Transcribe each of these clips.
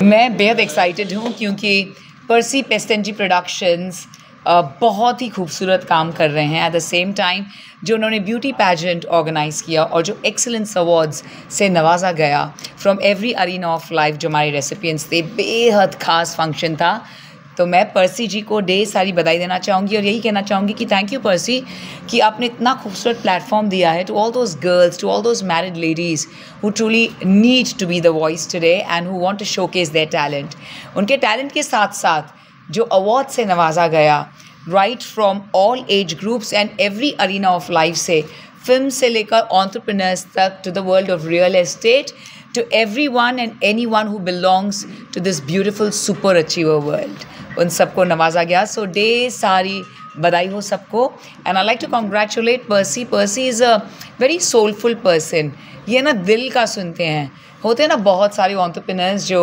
मैं बेहद एक्साइटेड हूँ क्योंकि पर्सी पेस्टेंजी प्रोडक्शंस बहुत ही खूबसूरत काम कर रहे हैं। एट द सेम टाइम जो उन्होंने ब्यूटी पैजेंट ऑर्गेनाइज़ किया और जो एक्सीलेंस अवार्ड्स से नवाजा गया from every arena of life, जो हमारे रेसिपिएंट्स थे, बेहद ख़ास फंक्शन था। तो मैं पर्सी जी को ढेर सारी बधाई देना चाहूँगी और यही कहना चाहूँगी कि थैंक यू पर्सी कि आपने इतना खूबसूरत प्लेटफॉर्म दिया है to all those girls, to all those married ladies who truly need to be the voice today and who want to showcase their talent. उनके टैलेंट के साथ साथ जो अवार्ड से नवाजा गया, right from all age groups and every arena of life से, film से लेकर एंटरप्रेन्योर्स तक, to the world of real estate, to everyone and anyone who belongs to this beautiful super achiever world, उन सबको नवाजा गया। सो ढेर सारी बधाई हो सबको। And I like to congratulate Percy. Percy is a very soulful person. ये ना दिल का सुनते हैं। होते हैं ना बहुत सारे एंटरप्रेन्योर्स जो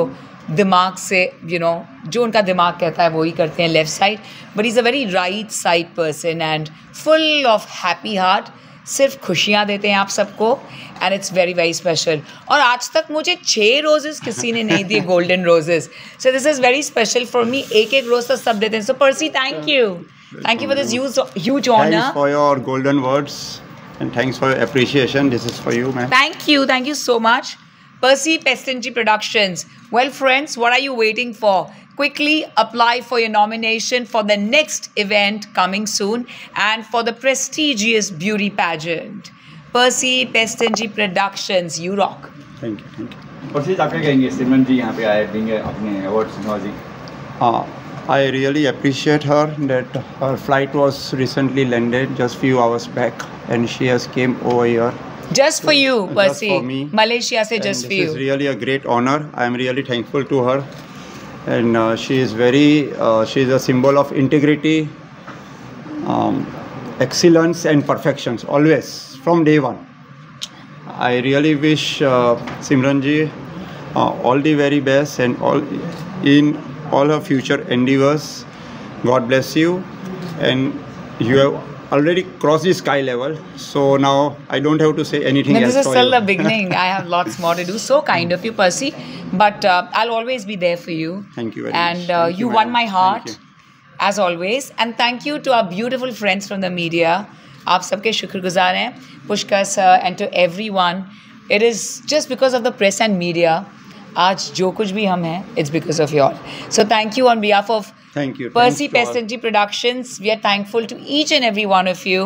दिमाग से जो उनका दिमाग कहता है वो ही करते हैं, left side, but is a very right side person and full of happy heart. सिर्फ खुशियाँ देते हैं आप सबको and it's very very special. और आज तक मुझे 6 रोजेस किसी ने नहीं दिए, golden roses. So this is very special for me. एक रोज तो सब देते हैं। So Percy, thank you for this huge honor. Thanks for your golden words and thanks for your appreciation. This is for you, man. Thank you so much. Percy Pestenji Productions. Well friends, what are you waiting for? Quickly apply for your nomination for the next event coming soon and for the prestigious beauty pageant. Percy Pestenji Productions, you rock. Thank you. पर्सी आप क्या कहेंगे, सिमरन जी यहाँ पे आए देंगे अपने awards नवाजी? I really appreciate her that her flight was recently landed just few hours back and she has came over here. Just for you, Percy. Just for me. Malaysia se just for you. This is really a great honor. I am really thankful to her. And she is a symbol of integrity, excellence and perfections, always, from day one. I really wish Simran ji all the very best and in all her future endeavors. God bless you. And you have already crossed the sky level, so now I don't have to say anything else. This is still the beginning. I have lots more to do. So kind of you, Percy, but I'll always be there for you. Thank you very much. And you won my heart, as always. And thank you to our beautiful friends from the media. आप सबके शुक्रगुजार हैं, Pushkar sir, and to everyone. It is just because of the press and media. आज जो कुछ भी हम हैं, it's because of you all. So thank you on behalf of Percy Pestenji Productions. We are thankful to each and every one of you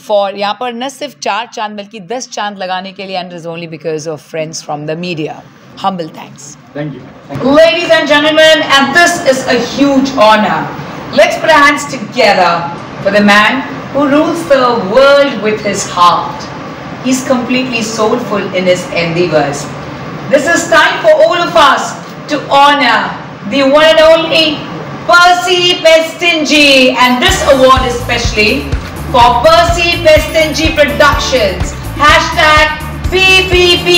for यहाँ पर न सिर्फ 4 चांद बल्कि 10 चांद लगाने के लिए, and it is only because of friends from the media. Humble thanks. Thank you. Ladies and gentlemen, and this is a huge honor. Let's put our hands together for the man who rules the world with his heart. He's completely soulful in his endeavors. This is time for all of us to honor the one and only Percy Pestenji, and this award is especially for Percy Pestenji Productions. #PPP.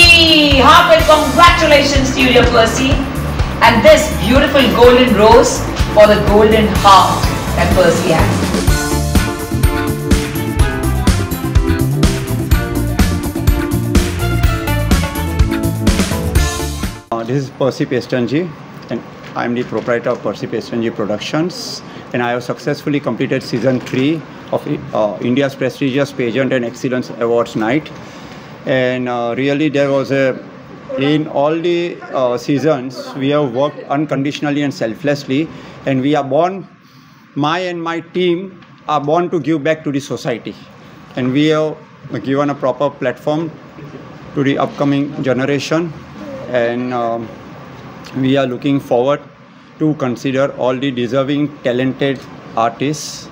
Heartfelt congratulations to you, dear Percy, and this beautiful golden rose for the golden heart that Percy has. This is Percy Pestenji, and I am the proprietor of Percy Pestenji Productions, and I have successfully completed season 3 of India's prestigious pageant and excellence awards night. And really there was in all the seasons we have worked unconditionally and selflessly, and we are born, my team are born to give back to the society, and we have given a proper platform to the upcoming generation. And we are looking forward to consider all the deserving talented artists,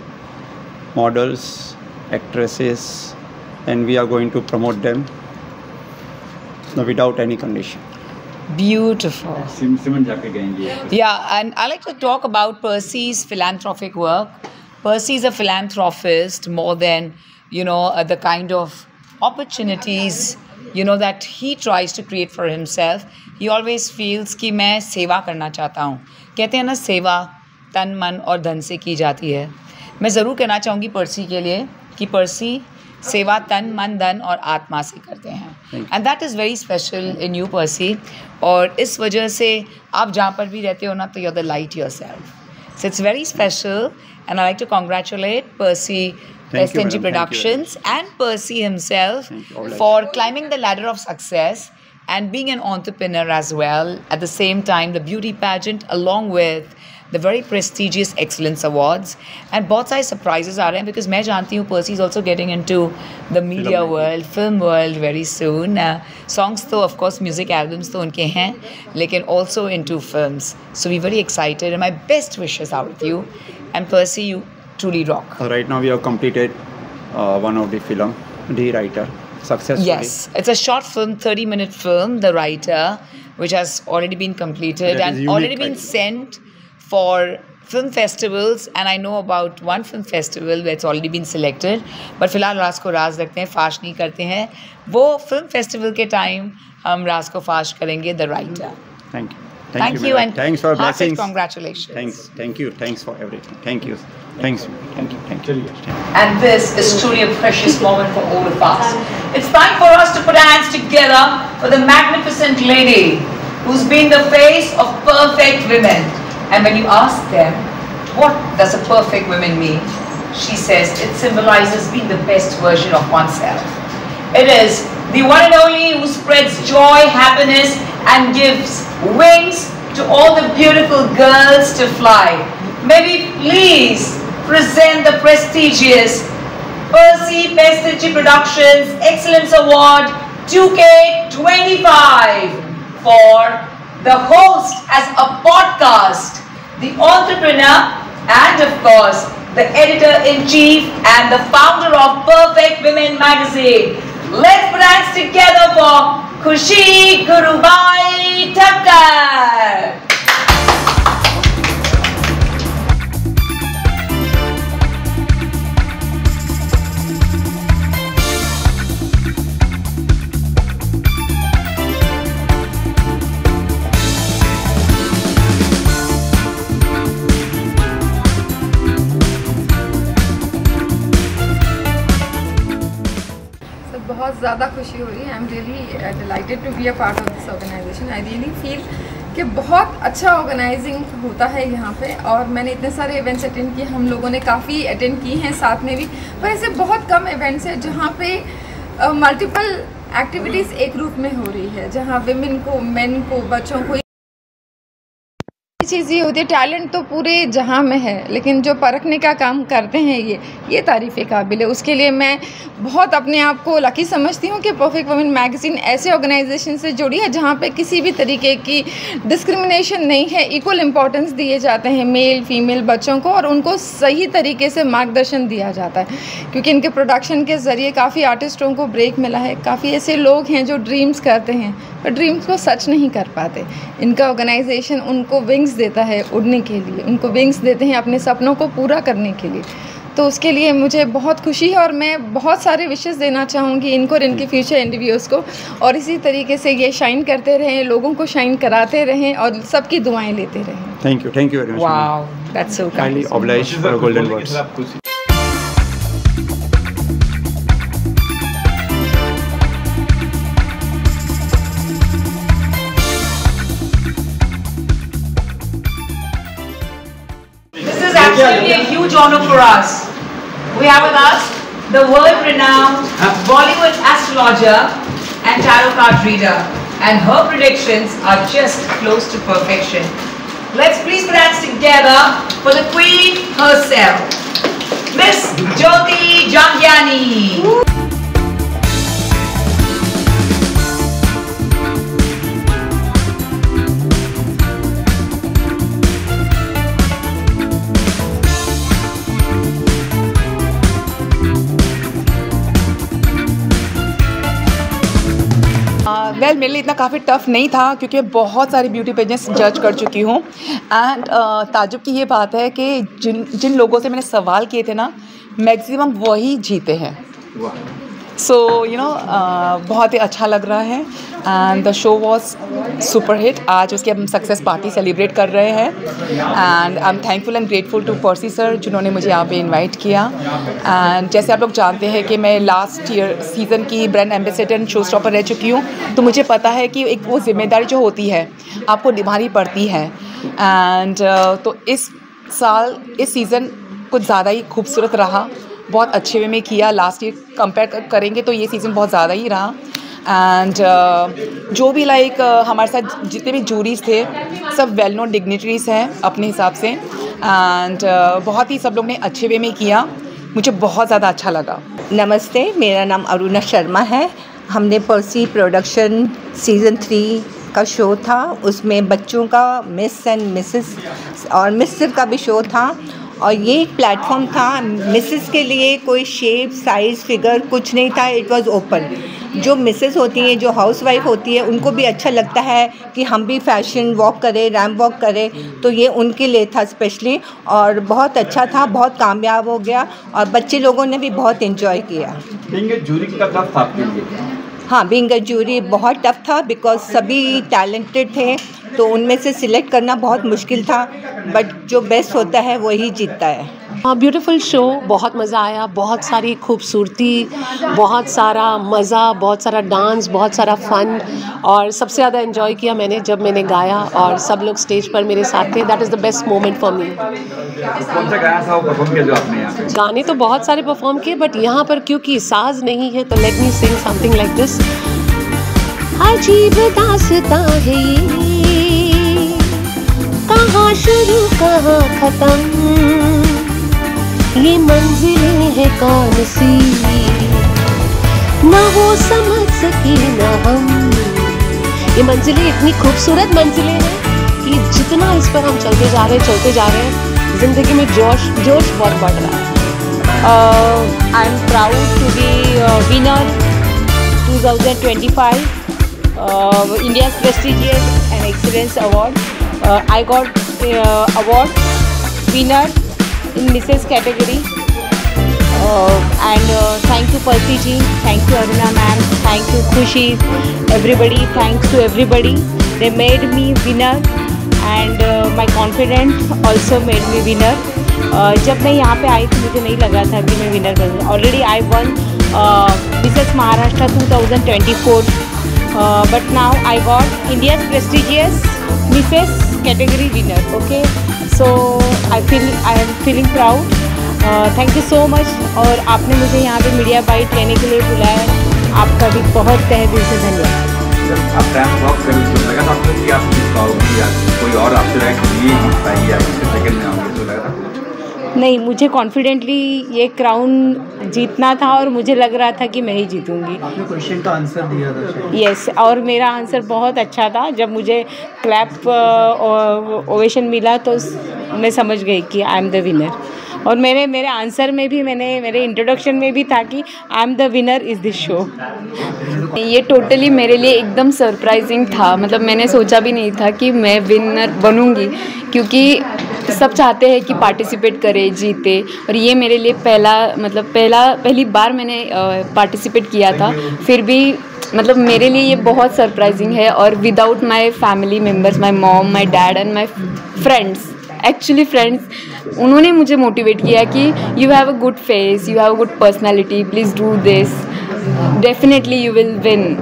models, actresses, and we are going to promote them without any condition. Beautiful. सिमरन जी आप क्या कहेंगे? Yeah, and I like to talk about Percy's philanthropic work. Percy is a philanthropist more than the kind of opportunities you know, that he tries to create for himself. He always feels कि मैं सेवा करना चाहता हूँ. कहते हैं ना, सेवा तन मन और धन से की जाती है. मैं ज़रूर कहना चाहूँगी पर्सी के लिए कि पर्सी सेवा तन मन धन और आत्मा से करते हैं. And that is very special in you Percy. और इस वजह से आप जहाँ पर भी रहते हो ना, तो you are the light yourself. So it's very special, and I'd like to congratulate Percy SNG Productions and Percy himself for climbing the ladder of success and being an entrepreneur as well. At the same time, the beauty pageant along with the very prestigious Excellence Awards. And बहुत सारे surprises आ रहे हैं because मैं जानती हूँ Percy is also getting into the media world, film world very soon. Songs तो of course music albums तो उनके हैं, लेकिन also into films. So we're very excited and my best wishes are with you. And Percy, you truly rock. Right now we have completed one of the film, The Writer, successfully. Yes, it's a short film, 30-minute film, The Writer, which has already been completed and already been sent for film festivals, and I know about one film festival where it's already been selected. But फिलहाल राज को राज रखते हैं, फाश नहीं करते हैं. वो film festival के time हम राज को फाश करेंगे, The Writer. Thank you. Thank you and thanks for blessings. Congratulations. Thank you. Thanks for everything. Thank you. Thank you. And this is truly a precious moment for all of us. It's time for us to put our hands together for the magnificent lady who's been the face of perfect women. And when you ask them, what does a perfect woman mean? She says it symbolizes being the best version of oneself. It is the one and only who spreads joy, happiness, and gives wings to all the beautiful girls to fly. May we please present the prestigious Percy SNG Productions Excellence Award 2K25 for the host as a podcast, the entrepreneur, and of course the editor-in-chief and the founder of Perfect Women magazine. Let's put hands together for Khushi Gurubai Thakkar. बहुत ज़्यादा खुशी हो रही है. I am really delighted to be a part of this organisation. I really feel कि बहुत अच्छा organising होता है यहाँ पे. और मैंने इतने सारे इवेंट्स अटेंड किए, हम लोगों ने काफ़ी अटेंड की हैं साथ में भी, पर ऐसे बहुत कम इवेंट्स हैं जहाँ पे मल्टीपल एक्टिविटीज़ एक रूप में हो रही है, जहाँ विमेन को, मेन को, बच्चों को. चीज़ ये होती है, टैलेंट तो पूरे जहां में है, लेकिन जो परखने का काम करते हैं ये तारीफ़ काबिल है. उसके लिए मैं बहुत अपने आप को लकी समझती हूँ कि परफेक्ट वुमेन मैगज़ीन ऐसे ऑर्गेनाइजेशन से जुड़ी है जहाँ पे किसी भी तरीके की डिस्क्रिमिनेशन नहीं है. इक्वल इम्पोर्टेंस दिए जाते हैं मेल फीमेल बच्चों को, और उनको सही तरीके से मार्गदर्शन दिया जाता है, क्योंकि इनके प्रोडक्शन के ज़रिए काफ़ी आर्टिस्टों को ब्रेक मिला है. काफ़ी ऐसे लोग हैं जो ड्रीम्स करते हैं पर ड्रीम्स को सच नहीं कर पाते. इनका ऑर्गेनाइजेशन उनको विंग्स देता है उड़ने के लिए, उनको विंग्स देते हैं अपने सपनों को पूरा करने के लिए. तो उसके लिए मुझे बहुत खुशी है और मैं बहुत सारे विशेष देना चाहूँगी इनको और इनके फ्यूचर इंटरव्यूज़ को, और इसी तरीके से ये शाइन करते रहें, लोगों को शाइन कराते रहें और सबकी दुआएं लेते रहें. Thank you very much. Wow, that's so kind. obliged for golden words. Absolutely a huge honor for us. We have with us the world-renowned Bollywood astrologer and tarot card reader, and her predictions are just close to perfection. Let's please put hands together for the Queen herself, Miss Jyoti Jangiani. Well मेरे लिए इतना काफ़ी tough नहीं था क्योंकि बहुत सारी beauty pages जज कर चुकी हूँ. एंड ताजुब की ये बात है कि जिन लोगों से मैंने सवाल किए थे ना, मैक्सिमम वही जीते हैं. सो बहुत ही अच्छा लग रहा है and the show was super hit. आज उसकी हम सक्सेस पार्टी सेलिब्रेट कर रहे हैं एंड I am thankful and grateful to Percy sir जिन्होंने मुझे यहाँ पे इनवाइट किया। एंड जैसे आप लोग जानते हैं कि मैं लास्ट ईयर सीज़न की brand ambassador and show stopper रह चुकी हूँ, तो मुझे पता है कि एक वो जिम्मेदारी जो होती है आपको निभानी पड़ती है। एंड तो इस सीज़न कुछ ज़्यादा ही खूबसूरत रहा, बहुत अच्छे वे में किया। लास्ट ईयर कंपेयर करेंगे तो ये सीज़न बहुत ज़्यादा ही रहा। एंड जो भी हमारे साथ जितने भी जूरीज थे सब वेल नोन डिग्निटरीज हैं अपने हिसाब से। एंड बहुत ही सब लोग ने अच्छे वे में किया, मुझे बहुत ज़्यादा अच्छा लगा। नमस्ते, मेरा नाम अरुणा शर्मा है। हमने पर्सी प्रोडक्शन सीज़न 3 का शो था, उसमें बच्चों का मिस एंड मिसेस और मिस्टर का भी शो था। और ये एक प्लेटफॉर्म था मिसेस के लिए, कोई शेप साइज़ फिगर कुछ नहीं था, इट वाज ओपन। जो मिसेस होती हैं, जो हाउसवाइफ होती है, उनको भी अच्छा लगता है कि हम भी फैशन वॉक करें, रैम्प वॉक करें, तो ये उनके लिए था स्पेशली। और बहुत अच्छा था, बहुत कामयाब हो गया और बच्चे लोगों ने भी बहुत इन्जॉय किया। जूरी का टफ था आपके लिए? हाँ, बीइंग अ जूरी बहुत टफ था बिकॉज सभी टैलेंटेड थे, तो उनमें से सिलेक्ट करना बहुत मुश्किल था, बट जो बेस्ट होता है वही जीतता है। ब्यूटीफुल शो, बहुत मज़ा आया, बहुत सारी खूबसूरती, बहुत सारा मज़ा, बहुत सारा डांस, बहुत सारा फ़न। और सबसे ज़्यादा एंजॉय किया मैंने जब मैंने गाया और सब लोग स्टेज पर मेरे साथ थे। That is the best moment for me. कौन सा गाना था वो परफॉर्म किया जो आपने यहाँ पे? गाने तो बहुत सारे परफॉर्म किए, बट यहाँ पर क्योंकि साज नहीं है तो let me Singh something like this. अजीब दास्तां है ये, कहाँ शुरू कहाँ ख़त्म, ये मंजिलें हैं कौन सी, ना वो समझ सकी ना हम। ये मंजिलें इतनी खूबसूरत मंजिलें हैं कि जितना इस पर हम चलते जा रहे हैं ज़िंदगी में जोश बहुत बढ़ रहा है। I am proud to be winner 2025 India's prestigious and excellence award. I got award winner in Mrs. category, and thank you Percy ji, thank you Aruna ma'am, thank you Khushi, everybody, thanks to everybody. They made me winner and my confidence also made me winner. जब मैं यहाँ पे आई थी मुझे नहीं लगा था कि मैं विनर बनूँ। Already I one Mrs Maharashtra 2024, but now I got India's prestigious Mrs. category winner. Okay, so I am feeling proud. Thank you so much. और आपने मुझे यहाँ पे मीडिया बाइट लेने के लिए बुलाया, आपका भी बहुत तहे दिल से धन्यवाद। आप रैंप वॉक कर रहे थे, लगा था आपको कि आप जीत पाओगी या कोई और आपसे रैंक ये जीत पाएगी या इससे सेकंड में आओगे, तो लगा था? नहीं, मुझे कॉन्फिडेंटली ये क्राउन जीतना था और मुझे लग रहा था कि मैं ही जीतूंगी। आपने क्वेश्चन का आंसर दिया था? यस, और मेरा आंसर बहुत अच्छा था। जब मुझे क्लैप ओवेशन मिला तो मैं समझ गई कि आई एम द विनर। और मेरे आंसर में भी मेरे इंट्रोडक्शन में भी था कि I am the winner is this show. ये टोटली मेरे लिए एकदम सरप्राइजिंग था, मतलब मैंने सोचा भी नहीं था कि मैं विनर बनूंगी, क्योंकि सब चाहते हैं कि पार्टिसिपेट करे, जीते। और ये मेरे लिए पहली बार मैंने पार्टिसिपेट किया था, फिर भी मतलब मेरे लिए ये बहुत सरप्राइजिंग है। और without my family members, my mom, my dad and my friends, actually friends, उन्होंने मुझे मोटिवेट किया कि you have a good face, you have a good personality, please do this, definitely you will win.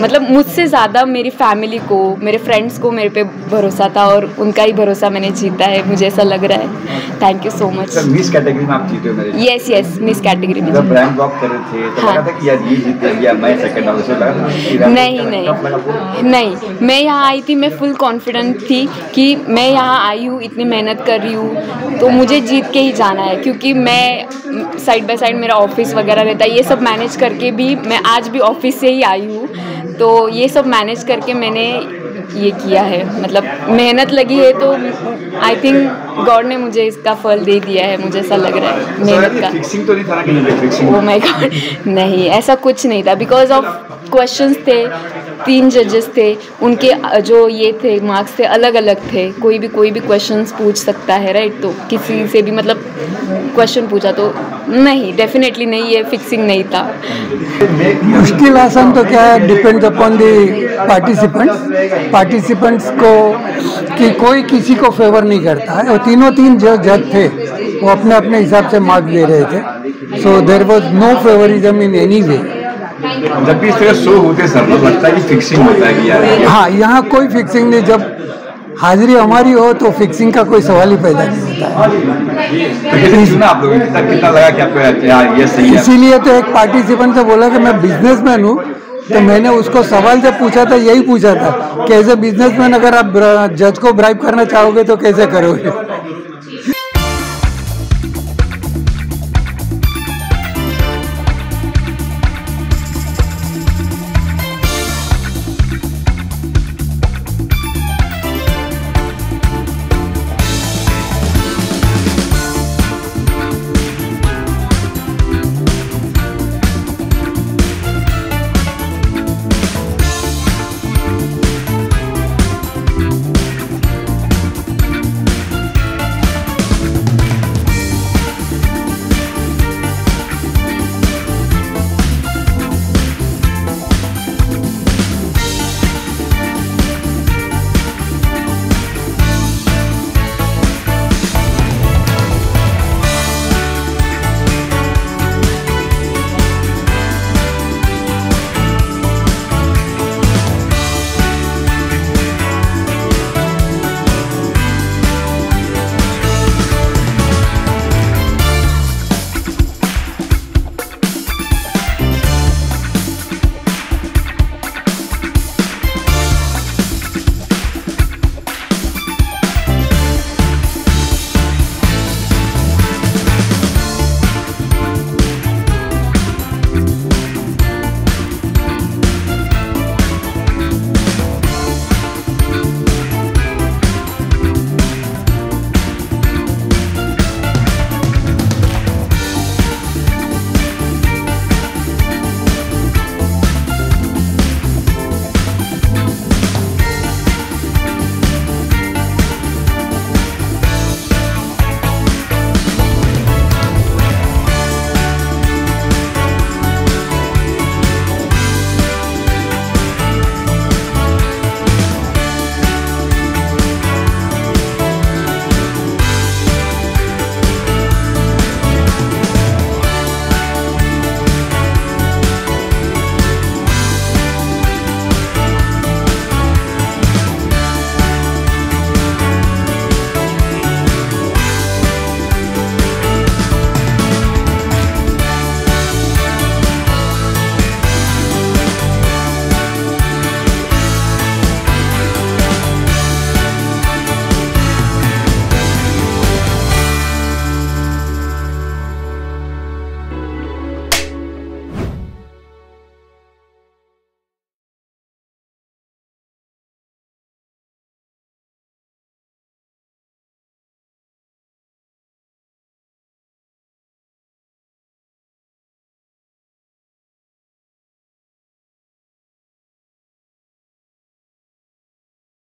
मतलब मुझसे ज़्यादा मेरी family को, मेरे फ्रेंड्स को मेरे पे भरोसा था और उनका ही भरोसा मैंने जीता है, मुझे ऐसा लग रहा है। Thank you so much. Miss category में आप जीते हो मेरे? यस, मिस कैटेगरी में। जब रैंप वॉक कर रहे थे तो लगा था कि यार ये जीत गया, मैं सेकंड आउट से लगा? नहीं, मैं यहाँ आई थी, मैं फुल कॉन्फिडेंट थी कि मैं यहाँ आई हूँ, इतनी मेहनत कर रही हूँ तो मुझे जीत के ही जाना है। क्योंकि मैं साइड बाय साइड मेरा ऑफिस वगैरह रहता है, ये सब मैनेज करके भी मैं आज भी ऑफिस से ही आई हूँ, तो ये सब मैनेज करके मैंने ये किया है। मतलब मेहनत लगी है तो आई थिंक गॉड ने मुझे इसका फल दे दिया है, मुझे ऐसा लग रहा है मेहनत का। फिक्सिंग तो नहीं था ना? ओह माय गॉड, नहीं, ऐसा कुछ नहीं था। बिकॉज ऑफ क्वेश्चंस थे, 3 जजेस थे, उनके जो ये थे मार्क्स थे अलग अलग थे। कोई भी क्वेश्चंस पूछ सकता है, राइट? तो किसी से भी मतलब क्वेश्चन पूछा तो नहीं, डेफिनेटली नहीं, ये फिक्सिंग नहीं था। मुश्किल आसान तो क्या है, डिपेंड्स अपॉन द पार्टिसिपेंट्स को कि कोई किसी को फेवर नहीं करता है। और तीन जज थे, वो अपने अपने हिसाब से मार्क्स दे रहे थे। So there was no favouritism in any way. जब भी इस तरह शो होते सर तो लगता है कि फिक्सिंग होता है कि यार हाँ, यहाँ कोई फिक्सिंग नहीं। जब हाजिरी हमारी हो तो फिक्सिंग का कोई सवाल ही पैदा नहीं होता है। आप लोगों कितना लगा कि आपको यार ये सही है? इसीलिए तो एक पार्टिसिपेंट से बोला कि मैं बिजनेसमैन हूँ, तो मैंने उसको सवाल जब पूछा था यही पूछा था कि एज ए बिजनेसमैन अगर आप जज को ब्राइब करना चाहोगे तो कैसे करोगे।